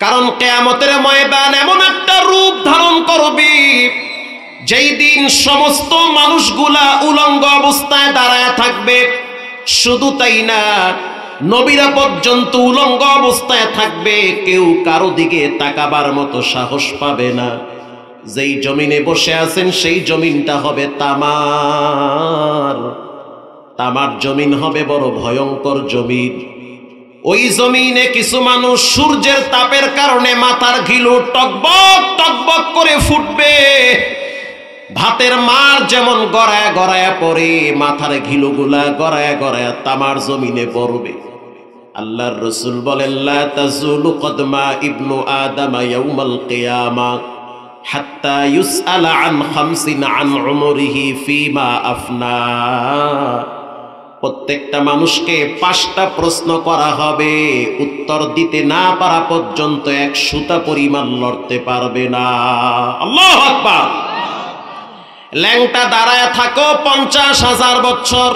কারণ কিয়ামতের ময়দান এমন একটা রূপ ধারণ করবে যেই দিন সমস্ত মানুষগুলা উলঙ্গ অবস্থায় দাঁড়ায় থাকবে। শুধু তাই না, নবীরা পর্যন্ত উলঙ্গ অবস্থায় থাকবে, কেউ কারো দিকে তাকাবার মতো সাহস পাবে না। যেই জমিনে বসে আছেন সেই জমিনটা হবে তামার জমিন হবে, বড় ভয়ঙ্কর জমিন। ওই জমিনে কিছু মানুষ সূর্যের তাপের কারণে মাথার ঘিলু টকবক টকবক করে ফুটবে। ভাতের মার যেমন গড়ায় গড়ায় পড়ে, মাথার ঘিলুগুলা গড়ায় গড়ায় তামার জমিনে পড়বে। আল্লাহর রাসূল বলেন, লা তাজুলু কদমা ইবনু আদম ইয়াউমাল কিয়ামা হাত্তা ইউসআলা আন খামসিন আন উমরিহি ফিমা আফনা। প্রত্যেকটা মানুষকে 5টা প্রশ্ন করা হবে, উত্তর দিতে না পারা পর্যন্ত এক সুতা পরিমাণ লড়তে পারবে না। আল্লাহু আকবার। ল্যাংটা দাঁড়ায় থাকো 50,000 বছর।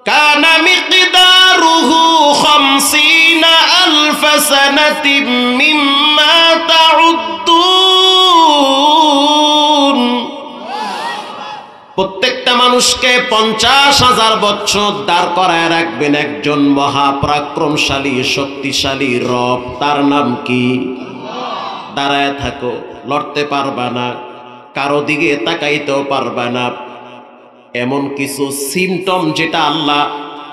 কানা মিকদারুহু 50,000 সানাতিন মিম্মা তাউদ্দুন। প্রত্যেকটা মানুষকে 50,000 বছর দাঁড় করায় রাখবেন একজন মহাপরাক্রমশালী শক্তিশালী রব। তার নাম কি? দাঁড়ায় থাকো, লড়তে পারবা না, কারো দিকে তাকাইতেও পারবা না। এমন কিছু সিমটম যেটা আল্লাহ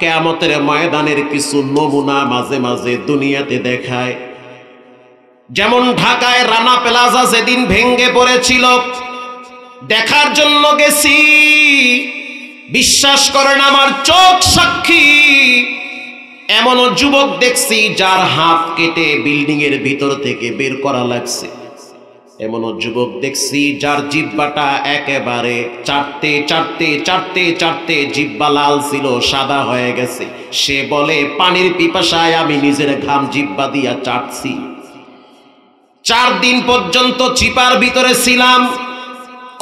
কিয়ামতের ময়দানের কিছু নমুনা মাঝে মাঝে দুনিয়াতে দেখায়। যেমন ঢাকায় রানা প্লাজা যেদিন ভেঙ্গে পড়েছিল, দেখার জন্য গেছি, বিশ্বাস করেন আমার চোখ সাক্ষী, এমনও যুবক দেখছি যার হাত কেটে বিল্ডিং এর ভিতর থেকে বের করা লাগছে। এমনও যুবক দেখছি যার জিহ্বাটা একেবারে চাটতে চাটতে চাটতে চাটতে জিহ্বা লাল ছিল, সাদা হয়ে গেছে। সে বলে, পানির পিপাসায় আমি নিজের ঘাম জিহ্বা দিয়া চাটছি। 4 দিন পর্যন্ত চিপার ভিতরে ছিলাম,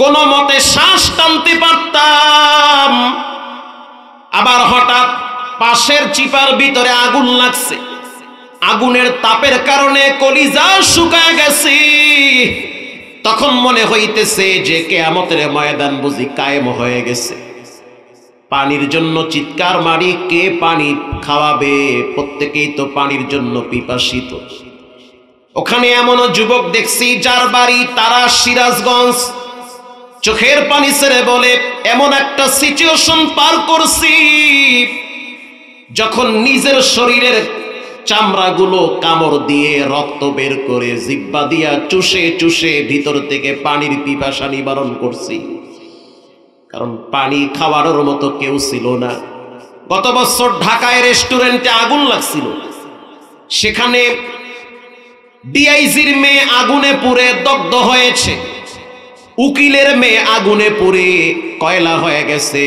কোনো মতে শ্বাস টানতে পারতাম। আবার হঠাৎ পাশের চিপার ভিতরে আগুন লাগছে, আগুনের তাপের কারণে কলিজা শুকায় গেছে। তখন মনে হইতেছে যে কিয়ামতের ময়দান বুঝি কায়েম হয়ে গেছে। পানির জন্য চিৎকার মারি, কে পানি খাওয়াবে? প্রত্যেকেই তো পানির জন্য পিপাসিত। ওখানে এমনও যুবক দেখছি যার বাড়ি তারা সিরাজগঞ্জ, চোখের পানি ছেড়ে বলে, এমন একটা সিচুয়েশন পার করছি যখন নিজের শরীরের চামড়াগুলো কামড় দিয়ে রক্ত বের করে জিহ্বা দিয়া চুষে চুষে ভিতর থেকে পানির পিপাসা নিবারণ করছি। কারণ পানি খাওয়ানোর মতো কেউ ছিল না। গত বছর ঢাকায় রেস্টুরেন্টে আগুন লাগছিল, সেখানে ডিআইজির মেয়ে আগুনে পুড়ে দগ্ধ হয়েছে, উকিলের মেয়ে আগুনে পুড়ে কয়লা হয়ে গেছে,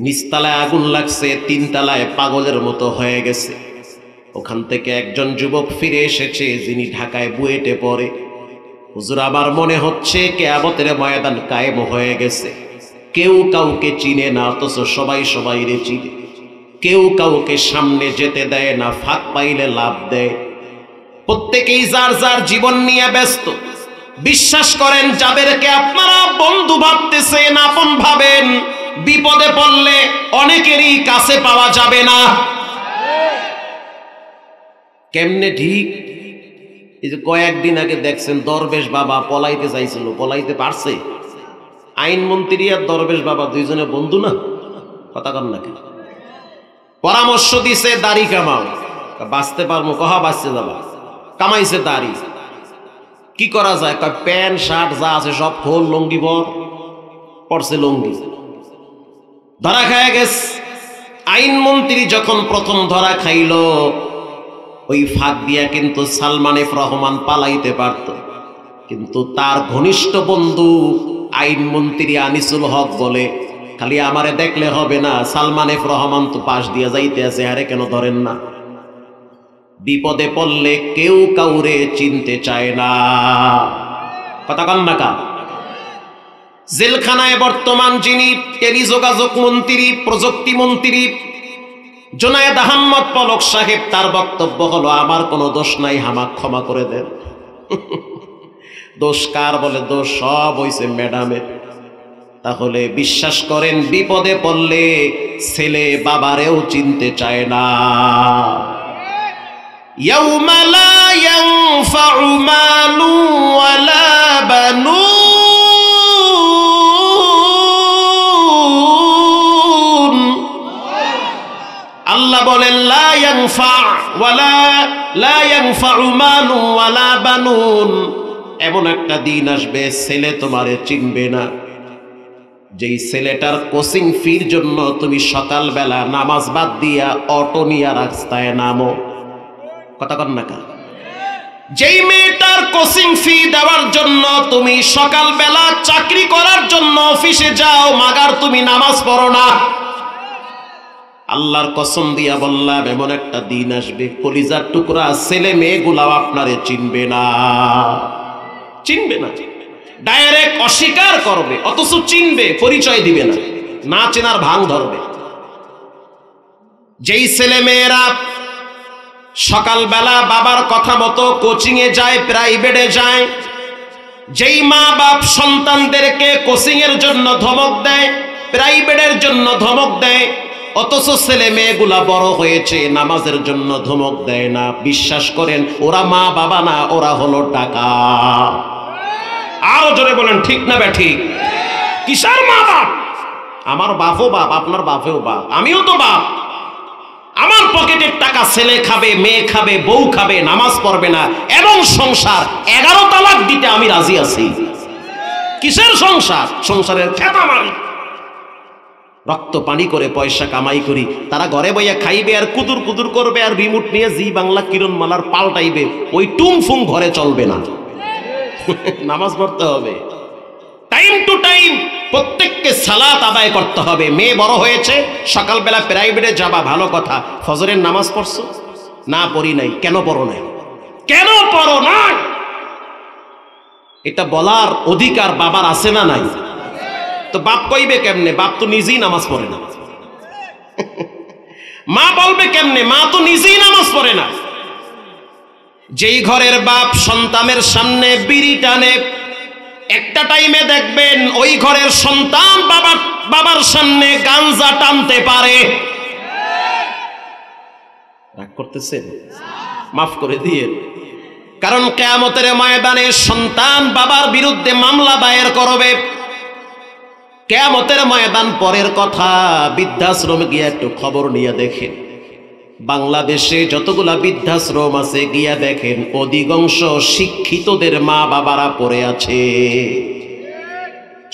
নিচতলায় আগুন লাগছে, 3 তলায় পাগলের মতো হয়ে গেছে। ওখান থেকে একজন যুবক ফিরে এসেছে যিনি ঢাকায় বুয়েটে পড়ে। হুজুর, আমার মনে হচ্ছে কিয়ামতের ময়দান কায়েম হয়ে গেছে। কেউ কাউকে চিনে না, অথচ সবাই সবাইরে চিনে। কেউ কাউকে সামনে যেতে দেয় না, ফাঁক পাইলে লাভ দেয়। প্রত্যেকেই যার যার জীবন নিয়ে ব্যস্ত। বিশ্বাস করেন, যাদেরকে আপনারা বন্ধু ভাবতেছেন, আপন ভাবেন, বিপদে পড়লে অনেকেরই কাছে পাওয়া যাবে না। কেমনে ঠিক? এই যে কয়েকদিন আগে দেখছেন দরবেশ বাবা পলাইতে চাইছিল, পলাইতে পারছে। আইনমন্ত্রী আর দরবেশ বাবা দুইজনে বন্ধু না? কথা কন নাকি? পরামর্শ দিছে দাড়ি কামাও, বাঁচতে পারবো। কহা বাঁচতে যাবা, কামাইছে দাড়ি, কি করা যায়? প্যান্ট শার্ট যা আছে সব খোল, লঙ্গি পড়ছে, লঙ্গি ধরা খায় গেছে। আইনমন্ত্রী যখন প্রথম ধরা খাইল, ওই ফাঁক দিয়া কিন্তু সালমান এফ রহমান পালাইতে পারত, কিন্তু তার ঘনিষ্ঠ বন্ধু আইনমন্ত্রী আনিসুল হক বলে, খালি আমারে দেখলে হবে না, সালমান এফ রহমান তো পাশ দিয়ে যাইতে আছে, আরে কেন ধরেন না? বিপদে পড়লে কেউ কাউরে চিনতে চায় না। কথা কন না কা? জেলখানায় বর্তমান যিনি টেলিযোগাযোগ মন্ত্রী, প্রযুক্তি মন্ত্রী, জুনায়েদ আহমদ পলক সাহেব তার বক্তব্য হলো, আমার কোনো দোষ নাই, আমাক ক্ষমা করে দেন। দোষ কার? বলে দোষ সব হইছে ম্যাডামের। তাহলে বিশ্বাস করেন, বিপদে পড়লে ছেলে বাবারেও চিনতে চায় না। ইয়াউমা লা ইয়ানফাউ মালু ওয়ালা বানুন। আল্লাহ বলেন লা ইয়ানফাউ মালু ওয়ালা বানুন। এমন একটা দিন আসবে ছেলে তোমারে চিনবে না। যেই ছেলেটার কোচিং ফির জন্য তুমি সকালবেলা নামাজ বাদ দিয়া অটো নিয়ে রাস্তায় নামো, কথা কন না কা? যেই মেয়েটার কোচিং ফি দেওয়ার জন্য তুমি সকালবেলা চাকরি করার জন্য অফিসে যাও, মাগার তুমি নামাজ পড়ো না, আল্লাহর কসম দিয়া বললাম এমন একটা দিন আসবে কলিজার টুকরা ছেলে মেয়েগুলাও আপনারে চিনবে না, চিনবে না। ডাইরেক্ট অস্বীকার করবে, অথচ চিনবে, পরিচয় দিবে না, না চেনার ভান ধরবে। যেই ছেলে মেয়েরা সকালবেলা বাবার কথা মতো কোচিং এ যায়, প্রাইভেটে যায়, যেই মা বাপ সন্তানদেরকে কোচিং এর জন্য ধমক দেয়, প্রাইভেটের জন্য ধমক দেয়, অথচ ছেলে মেয়েগুলা বড় হয়েছে নামাজের জন্য ধমক দেয় না, বিশ্বাস করেন ওরা মা বাবা না, ওরা হলো ডাকাত। আরো জোরে বলেন ঠিক না ব্যাঠিক? কিসের মা বাপ? আমার বাপও বাপ, আপনার বাপেও বাপ, আমিও তো বাপ। আমার পকেটের টাকা ছেলে খাবে, মেয়ে খাবে, বউ খাবে, নামাজ পড়বে না, এবং সংসার 11 তালাক দিতে আমি রাজি আছি। কিসের সংসার? সংসারের খেতা মারি, রক্ত পানি করে পয়সা কামাই করি, তারা ঘরে বইয়া খাইবে আর কুদুর কুদুর করবে আর রিমোট নিয়ে জি বাংলা কিরণমালার পাল্টাইবে, ওই টুমফুং ঘরে চলবে না। নামাজ পড়তে হবে, টাইম টু টাইম প্রত্যেককে সালাত আদায় করতে হবে। মেয়ে বড় হয়েছে, সকালবেলা প্রাইভেটে যাবা, ভালো কথা, ফজরের নামাজ পড়ছো? না পড়ি নাই। কেন পড়ো নাই? কেন পড়ো নাই? এটা বলার অধিকার বাবার আছে না নাই? তো বাপ কইবে কেমনে? বাপ তো নিজেই নামাজ পড়ে না। মা বলবে কেমনে? মা তো নিজেই নামাজ পড়ে না। যেই ঘরের বাপ সন্তানের সামনে বিড়ি টানে, একটা টাইমে দেখবেন ওই ঘরের সন্তান বাবার সামনে গাঞ্জা টানতে পারে। রাগ করতেছেন? মাফ করে দিয়ে, কারণ কিয়ামতের ময়দানে সন্তান বাবার বিরুদ্ধে মামলা দায়ের করবে। কিয়ামতের ময়দান পরের কথা, বৃদ্ধাশ্রমে গিয়ে একটু খবর নিয়ে দেখেন, বাংলাদেশে যতগুলা বৃদ্ধাশ্রম আছে গিয়া দেখেন অধিকাংশ শিক্ষিতদের মা বাবারা পড়ে আছে।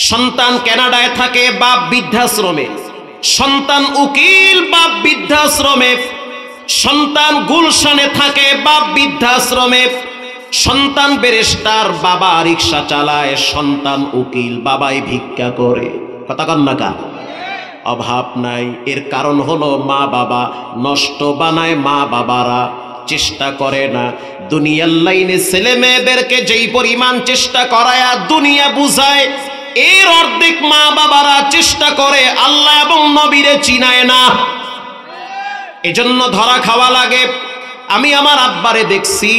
সন্তান কানাডায় থাকে, বাপ বৃদ্ধাশ্রমে, সন্তান উকিল, বাপ বৃদ্ধাশ্রমে, সন্তান গুলশানে থাকে, বাপ বৃদ্ধাশ্রমে, সন্তান ব্যারিস্টার, বাবা রিক্সা চালায়, সন্তান উকিল, বাবাই ভিক্ষা করে। কথা কন না কা? অভাব নাই। এর কারণ হলো মা বাবা নষ্ট বানায়, মা বাবারা চেষ্টা করে না। দুনিয়ার লাইনে ছেলে মেয়েদেরকে যেই পরিমাণ চেষ্টা করায় দুনিয়া বুঝায়, এর অর্ধেক মা বাবারা চেষ্টা করে আল্লাহ এবং নবীরে চিনায় না। এজন্য ধরা খাওয়া লাগে। আমি আমার আব্বারে দেখছি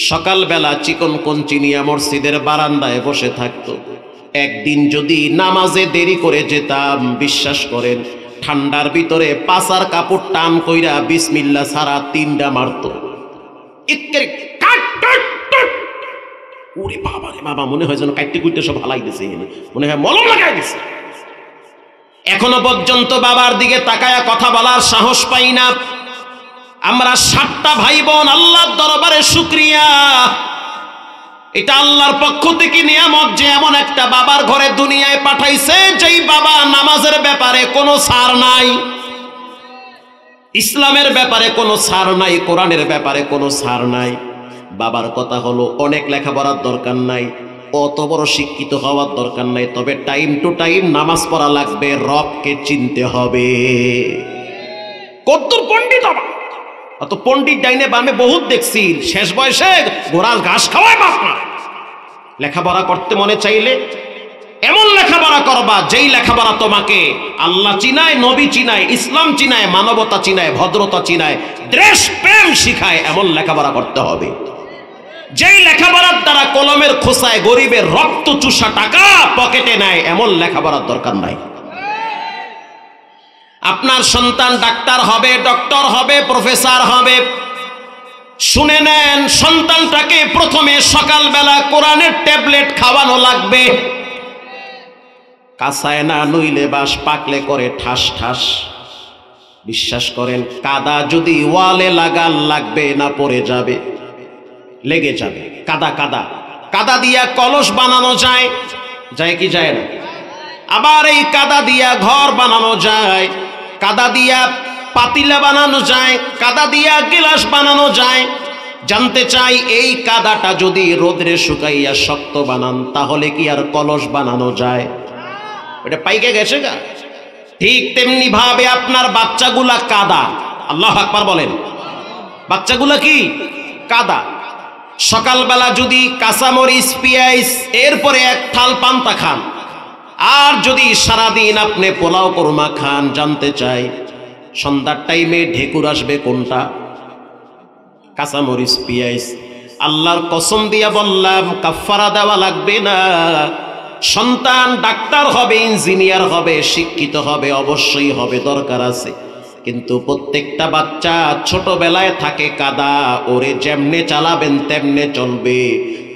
সকালবেলা চিকন কঞ্চি নিয়ে মসজিদের বারান্দায় বসে থাকতো। একদিন যদি নামাজে দেরি করে যেতাম, বিশ্বাস করেন ঠান্ডার ভিতরে পাছার কাপড় টান কইরা বিসমিল্লাহ ছাড়া 3টা মারতো। ওরে বাবা রে বাবা, মনে হয় যেন কাটতে কুইটে সব হালাই দিছে, মনে হয় মলম লাগাই দিছে। এখনো পর্যন্ত বাবার দিকে তাকায়া কথা বলার সাহস পাই না। আমরা 7টা ভাই বোন, আল্লাহর দরবারে শুকরিয়া। এটা আল্লাহর পক্ষ থেকে নিয়ামত যে এমন একটা বাবার ঘরে দুনিয়ায় পাঠাইছে যেই বাবা নামাজের ব্যাপারে কোনো ছাড় নাই, ইসলামের ব্যাপারে কোনো ছাড় নাই, কোরআনের ব্যাপারে কোনো ছাড় নাই। বাবার কথা হলো অনেক লেখাপড়ার দরকার নাই, অত বড় শিক্ষিত হওয়ার দরকার নাই, তবে টাইম টু টাইম নামাজ পড়া লাগবে, রবকে চিনতে হবে। কত পণ্ডিত বাবা, অত পণ্ডিত ডাইনে বামে বহুত দেখছি, শেষ বয়সে ঘোড়ার ঘাস খাওয়ায় বাপ না। লেখাপড়া করতে মনে চাইলে এমন লেখাপড়া করবা যেই লেখাপড়া তোমাকে আল্লাহ চিনায়, নবী চিনায়, ইসলাম চিনায়, মানবতা চিনায়, ভদ্রতা চিনায়, দেশ প্রেম শিখায়, এমন লেখাপড়া করতে হবে। যেই লেখাপড়ার দ্বারা কলমের খোসায় গরিবের রক্ত চুষা টাকা পকেটে নেয়, এমন লেখাপড়ার দরকার নাই। আপনার সন্তান ডাক্তার হবে, ডক্টর হবে, প্রফেসর হবে, শুনে নেন, সন্তানটাকে প্রথমে সকালবেলা কোরআনের ট্যাবলেট খাওয়ানো লাগবে। কাঁচায় না নইলে বাস, পাকলে করে ঠাস ঠাস। বিশ্বাস করেন, কাদা যদি ওয়ালে লাগান লাগবে না, পড়ে যাবে, লেগে যাবে। কাদা কাদা কাদা দিয়া কলস বানানো যায়, যায় কি যায় না? আবার এই কাদা দিয়া ঘর বানানো যায়, কাদা দিয়া পাতিলা বানানো যায়, কাদা দিয়া গিলাস বানানো যায়। জানতে চাই, এই কাদাটা যদি রোদরে শুকাইয়া শক্ত বানান, তাহলে কি আর কলস বানানো যায়? এটা পাইকে গেছে গা। ঠিক তেমনি ভাবে আপনার বাচ্চাগুলা কাদা। আল্লাহু আকবার বলেন। বাচ্চাগুলা কি কাদা। সকালবেলা যদি কাঁচামরিচ, পেঁয়াজ, এরপরে এক থাল পান্তা খান, আর যদি সারাদিন আপনি পোলাও কোরমা খান, জানতে চাই সন্ধ্যার টাইমে ঢেকুর আসবে কোনটা? কাঁচামরিচ, পেঁয়াজ। আল্লাহর কসম দিয়া বললাম, কাফারা দেওয়া লাগবে না। সন্তান ডাক্তার হবে, ইঞ্জিনিয়ার হবে, শিক্ষিত হবে, অবশ্যই হবে, দরকার আছে। কিন্তু প্রত্যেকটা বাচ্চা ছোটবেলায় থাকে কাদা, ওরে যেমনে চালাবেন তেমনে চলবে।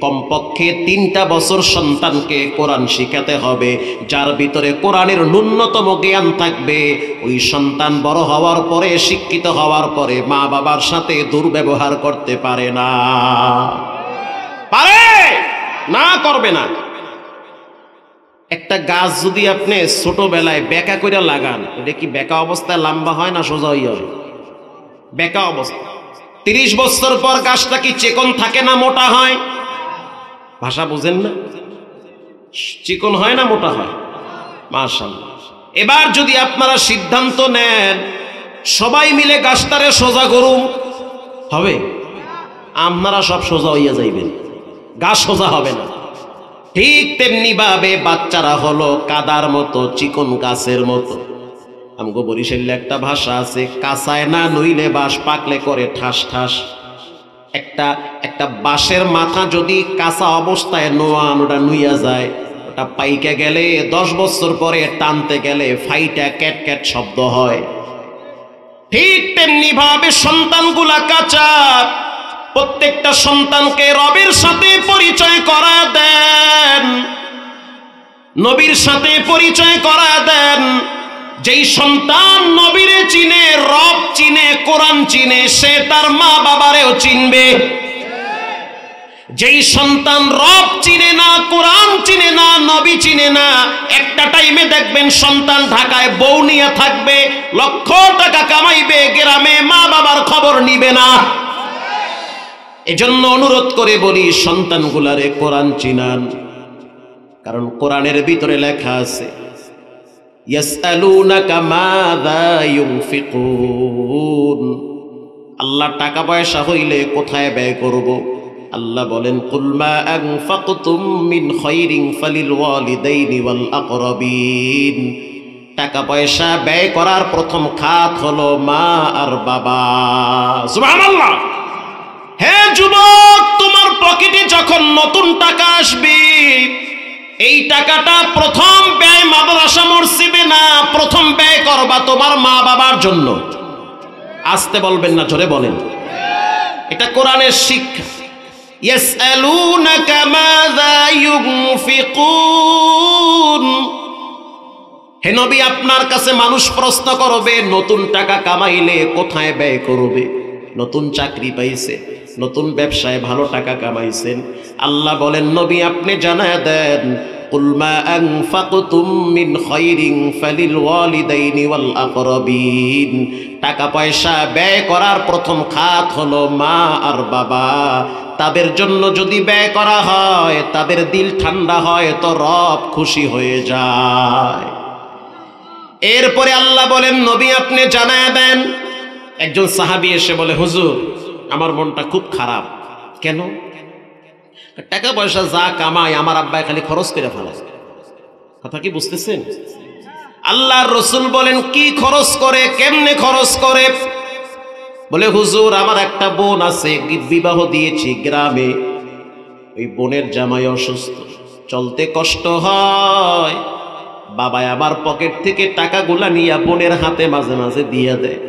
কমপক্ষে 3টা বছর সন্তানকে কোরআন শিখাতে হবে, যার ভিতরে কোরআনের ন্যূনতম জ্ঞান থাকবে। ওই সন্তান বড় হওয়ার পরে, শিক্ষিত হওয়ার পরে মা বাবার সাথে দুর্ব্যবহার করতে পারে না। পারে না, করবে না। একটা গাছ যদি আপনি ছোটবেলায় বেঁকা করে লাগান, এটা কি বেঁকা অবস্থায় লম্বা হয় না সোজা হইয়া হয়? বেঁকা অবস্থা। 30 বছর পর গাছটা কি চিকন থাকে না মোটা হয়? ভাষা বুঝেন না? চিকন হয় না মোটা হয়? মাশাআল্লাহ। এবার যদি আপনারা সিদ্ধান্ত নেন সবাই মিলে গাছটারে সোজা করুন, হবে? আপনারা সব সোজা হইয়া যাইবেন, গাছ সোজা হবে না। ঠিক তেমনি ভাবে বাচ্চারা হলো কাদার মতো, চিকন গাছের মতো। আমগো বরিশালে একটা ভাষা আছে, কাঁচায় না নইলে বাঁশ, পাকলে করে ঠাস ঠাস। একটা বাঁশের মাথা যদি কাঁচা অবস্থায় নোয়ান, ওটা নুইয়া যায়, ওটা পাইকে গেলে 10 বছর পরে টানতে গেলে ফাইটা ক্যাট ক্যাট শব্দ হয়। ঠিক তেমনি ভাবে সন্তানগুলা কাঁচা। প্রত্যেকটা সন্তানকে রবের সাথে পরিচয় করা দেন, নবীর সাথে পরিচয় করা দেন। যেই সন্তান নবীরে চিনে, রব চিনে, কোরআন চিনে, সে তার মা বাবারেও চিনবে। যেই সন্তান রব চিনে না, কোরআন চিনে না, নবী চিনে না, একটা টাইমে দেখবেন সন্তান ঢাকায় বউ নিয়ে থাকবে, লক্ষ টাকা কামাইবে, গ্রামে মা বাবার খবর নিবে না। এজন্য অনুরোধ করে বলি, সন্তানগুলারে কোরআন চিনান। কারণ কোরআনের ভিতরে লেখা আছে, ইয়াসআলুনাকা মাযা ইউনফিকুন। আল্লাহ টাকা পয়সা হইলে কোথায় ব্যয় করব? আল্লাহ বলেন, কুল মা আনফাকতুম মিন খায়রিন ফালিল ওয়ালিদাইনি ওয়াল আকরাবিন। টাকা পয়সা ব্যয় করার প্রথম খাত হলো মা আর বাবা। সুবহানাল্লাহ। হে যুবক, তোমার পকেটে যখন নতুন টাকা আসবে, এই টাকাটা প্রথম ব্যয় মাদ্রাসা মসজিদে না, প্রথম ব্যয় করবা তোমার মা বাবার জন্য। আসতে বলবেন না, জোরে বলেন। এটা কোরআনের শিক্ষা। ইয়াসআলুনাকা মাযা ইউনফিকুন। হে নবী, আপনার কাছে মানুষ প্রশ্ন করবে, নতুন টাকা কামাইলে কোথায় ব্যয় করবে? নতুন চাকরি পাইছে, নতুন ব্যবসায় ভালো টাকা কামাইছেন, আল্লাহ বলেন, নবী আপনি জানায় দেন, কুল মা আনফাকতুম মিন খায়রিন ফালিল ওয়ালিদাইনি ওয়াল আকরাবিন। টাকা পয়সা ব্যয় করার প্রথম খাত হলো মা আর বাবা। তাদের জন্য যদি ব্যয় করা হয়, তাদের দিল ঠান্ডা হয়, তো রব খুশি হয়ে যায়। এরপরে আল্লাহ বলেন, নবী আপনি জানায় দেন। একজন সাহাবী এসে বলে, হুজুর আমার মনটা খুব খারাপ। কেন? টাকা পয়সা যা কামাই আমার আব্বাই খালি খরচ করে ফেলে। কথা কি বুঝতেছেন? আল্লাহর রাসূল বলেন কি খরচ করে, কেমনে খরচ করে? বলে হুজুর আমার একটা বোন আছে, বিবাহ দিয়েছি গ্রামে, ওই বোনের জামাই অসুস্থ, চলতে কষ্ট হয়, বাবা আবার পকেট থেকে টাকাগুলা নিয়ে বোনের হাতে মাঝে মাঝে দিয়ে দেয়।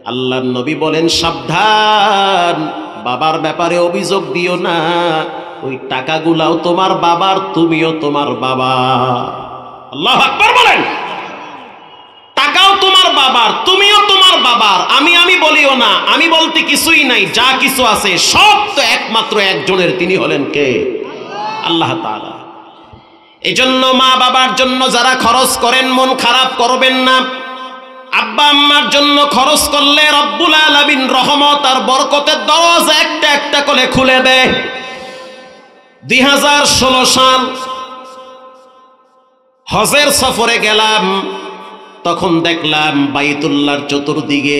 আল্লাহর নবী বলেন সাবধান, বাবার ব্যাপারে অভিযোগ দিও না, ওই টাকাগুলাও তোমার বাবার, তুমিও তোমার বাবা। আল্লাহু আকবার বলেন। টাকাও তোমার বাবার, তুমিও তোমার বাবার। আমি বলিও না, আমি বলতে কিছুই নাই, যা কিছু আছে সব তো একমাত্র একজনের, তিনি হলেন কে? আল্লাহ তাআলা। এজন্য মা বাবার জন্য যারা খরচ করেন মন খারাপ করবেন না। আব্বা আম্মার জন্য খরচ করলে রব্বুল আলামিন রহমত আর বরকতের দরজা একটা একটা করে খুলে দেয়। 2016 সাল হজের সফরে গেলাম, তখন দেখলাম বাইতুল্লাহর চতুর্দিকে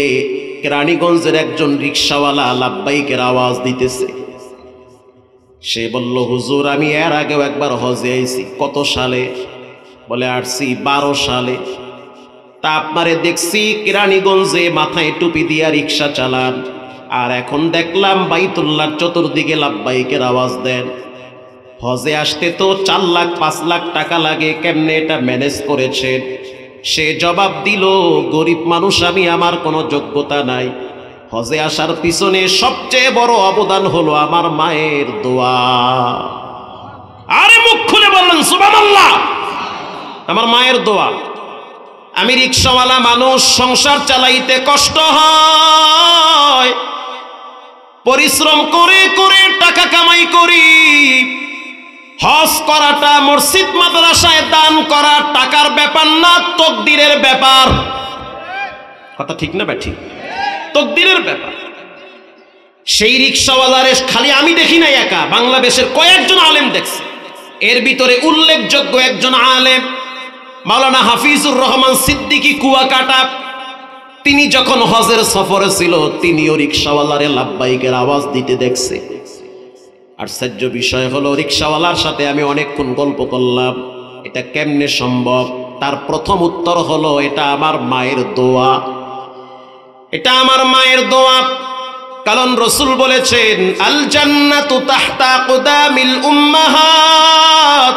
কেরানীগঞ্জের একজন রিকশাওয়ালা লাব্বাইকের আওয়াজ দিতেছে। সে বলল হুজুর আমি এর আগেও একবার হজে আইছি। কত সালে? বলে আসছি 12 সালে। তা আপনারে দেখছি কেরানীগঞ্জে মাথায় টুপি দিয়া রিকশা চালান, আর এখন দেখলাম বাইতুল্লাহর চতুর্দিকে লাব্বাইকের আওয়াজ দেন। হজে আসতে তো 4 লাখ 5 লাখ টাকা লাগে, কেমনে এটা ম্যানেজ করেছেন? সে জবাব দিল গরিব মানুষ আমি, আমার কোনো যোগ্যতা নাই। হজে আসার পিছনে সবচেয়ে বড় অবদান হলো আমার মায়ের দোয়া। আরে মুখ খুলে বললেন সুবহানাল্লাহ। আমার মায়ের দোয়া। আমি রিকশাওয়ালা মানুষ, সংসার চালাইতে কষ্ট হয়, পরিশ্রম করে করে টাকা কামাই করি। হজ করাটা, মসজিদ মাদ্রাসায় দান করা টাকার ব্যাপার না, তকদিরের ব্যাপার। কথা ঠিক না ব্যাঠি? তকদিরের ব্যাপার। সেই রিকশাওয়ালারে খালি আমি দেখি নাই একা, বাংলাদেশের কয়েকজন আলেম দেখছে। এর ভিতরে উল্লেখযোগ্য একজন আলেম মাওলানা হাফিজুর রহমান সিদ্দিকী কুয়াকাটা। তিনি যখন হজের সফরে ছিল, তিনিও রিকশাওয়ালারে লাব্বাইকের আওয়াজ দিতে দেখছে। আশ্চর্য বিষয় হলো রিকশাওয়ালার সাথে আমি অনেকক্ষণ গল্প করলাম, এটা কেমনে সম্ভব? তার প্রথম উত্তর হলো এটা আমার মায়ের দোয়া, এটা আমার মায়ের দোয়া। কারণ রাসূল বলেছেন আল জান্নাতু তাহতা আকদামিল উম্মাহাত।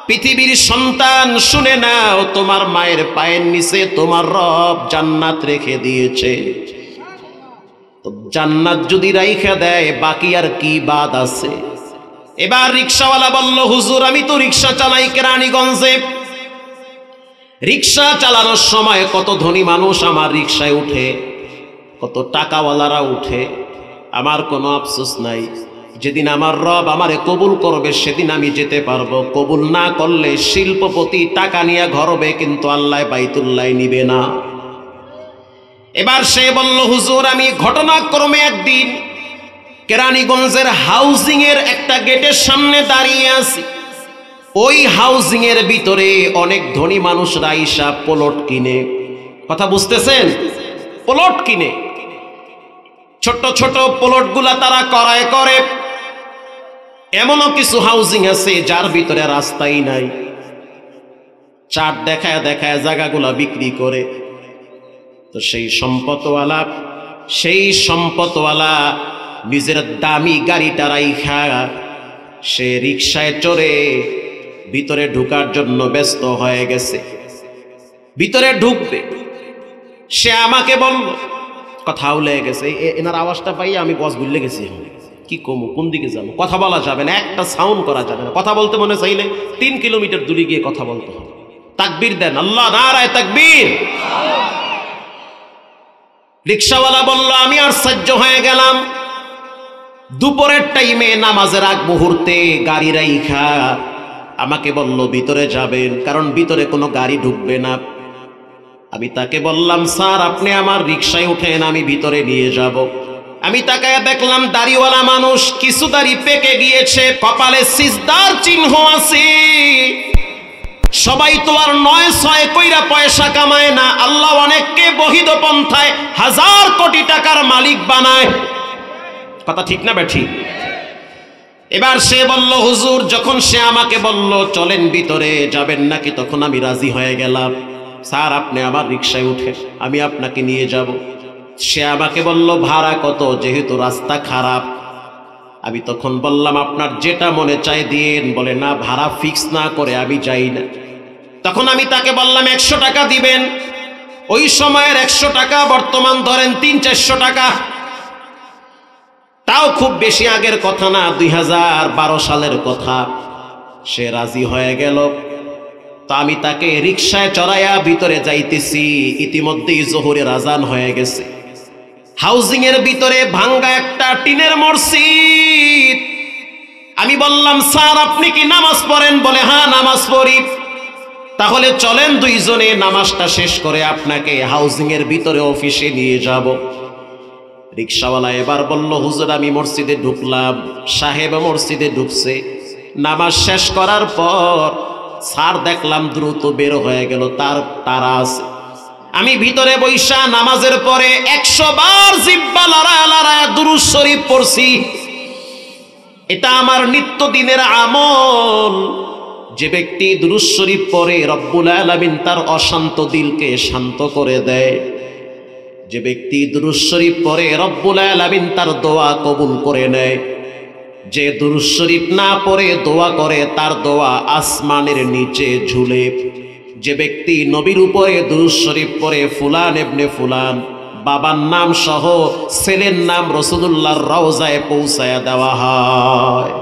পৃথিবীর সন্তান শুনে নাও, তোমার মায়ের পায়ের নিচে তোমার রব জান্নাত রেখে দিয়েছে। তো জান্নাত যদি রাইখা দেয় বাকি আর কি বাদ আছে? এবার রিকশাওয়ালা বলল হুজুর আমি তো রিকশা চালাই কেরানীগঞ্জে, রিকশা চালানোর সময় কত ধনী মানুষ আমার রিকশায় উঠে, কত টাকাওয়ালারা উঠে, আমার কোনো আফসোস নাই। যেদিন আমার রব আমারে কবুল করবে সেদিন আমি যেতে পারবো, কবুল না করলে শিল্পপতি টাকা নিয়ে ঘরবে, কিন্তু আল্লাহ বাইতুল্লাহ নিবে না। এবার সে বলল হুজুর আমি ঘটনাক্রমে একদিন কেরানীগঞ্জের হাউজিং এর একটা গেটের সামনে দাঁড়িয়ে আছি। ওই হাউজিং এর ভিতরে অনেক ধনী মানুষরা আইসা প্লট কিনে। কথা বুঝতেছেন? প্লট কিনে, ছোট ছোট প্লট গুলা তারা ক্রয় করে। এমনও কিছু হাউজিং আছে যার ভিতরে রাস্তাই নাই, চাট দেখায় দেখায় জায়গাগুলা বিক্রি করে। তো সেই সম্পদওয়ালা নিজের দামি গাড়িটা রাইখা সে রিকশায় চড়ে ভিতরে ঢুকার জন্য ব্যস্ত হয়ে গেছে। ভিতরে ঢুকবে, সে আমাকে বলল, কথা লেগে গেছে, এনার আওয়াজটা পাই আমি বস ভুলে গেছি, কি কমু, কোন দিকে যাবো, কথা বলা যাবে না, একটা সাউন্ড করা যাবে না। কথা বলতে মনে চাইলে 3 কিলোমিটার দূরে গিয়ে কথা বলতে হবে। তাকবীর দেন, আল্লাহ নারায়ে তাকবীর। রিকশাওয়ালা বলল আমি আর সহ্য হয়ে গেলাম। দুপুরের টাইমে নামাজের আগ মুহূর্তে গাড়ি রাইখা আমাকে বলল ভিতরে যাবেন, কারণ ভিতরে কোনো গাড়ি ঢুকবে না। আমি তাকে বললাম স্যার আপনি আমার রিকশায় উঠেন, আমি ভিতরে নিয়ে যাব। আমি তাকায় দেখলাম দাড়িওয়ালা মানুষ, কিছু দাড়ি পেকে গিয়েছে, কপালে সিজদার চিহ্ন আছে। সবাই তো আর 9-6 কইরা পয়সা কামায় না, আল্লাহ অনেককে বহিদ পন্থায় 1000 কোটি টাকার মালিক বানায়। কথা ঠিক না বেঠি? এবার সে বলল, হুজুর, যখন সে আমাকে বলল চলেন ভিতরে যাবেন নাকি, তখন আমি রাজি হয়ে গেলাম। স্যার, আপনি আমার রিকশায় উঠে, আমি আপনাকে নিয়ে যাব। সে আমাকে বলল, ভাড়া কত, যেহেতু রাস্তা খারাপ। আমি তখন বললাম, আপনার যেটা মনে চায় দিয়েন। বলে, না, ভাড়া ফিক্স না করে আমি যাই না। তখন আমি তাকে বললাম, 100 টাকা দিবেন। ওই সময়ের 100 টাকা বর্তমান ধরেন 300-400 টাকা, তাও খুব বেশি আগের কথা না, 2012 সালের কথা। সে রাজি হয়ে গেল। তো আমি তাকে রিকশায় চড়াইয়া ভিতরে যাইতেছি। ইতিমধ্যেই জোহরের আজান হয়ে গেছে। হাউজিং এর ভিতরে ভাঙ্গা একটা টিনের মসজিদ। আমি বললাম, স্যার, আপনি কি নামাজ পড়েন? বলে, হ্যাঁ, নামাজ পড়ি। তাহলে চলেন দুইজনে নামাজটা শেষ করে আপনাকে হাউজিং এর ভিতরে অফিসে নিয়ে যাব। রিকশাওয়ালা এবার বলল, হুজুর, আমি মসজিদে ঢুকলাম। সাহেব মসজিদে ঢুকছে। নামাজ শেষ করার পর স্যার দেখলাম দ্রুত বের হয়ে গেল, তার তারা আছে। আমি ভিতরে বৈশা নামাজের পরে 100 বার জিব্বা লড়ায় লড়ায় দুরূদ শরীফ পড়ছি। এটা আমার নিত্যদিনের আমল। যে ব্যক্তি দুরূদ শরীফ পড়ে, রব্বুল আলামিন তার অশান্ত দিলকে শান্ত করে দেয়। যে ব্যক্তি দুরূদ শরীফ পড়ে, রব্বুল আলামিন তার দোয়া কবুল করে নেয়। যে দুরূদ শরীফ না পড়ে দোয়া করে, তার দোয়া আসমানের নিচে ঝুলে। যে ব্যক্তি নবীর উপরে দুরূদ শরীফ পড়ে, ফুলান ইবনে ফুলান, বাবার নাম সহ ছেলের নাম রাসূলুল্লাহর রওজায় পৌঁছায়া দেওয়া হয়।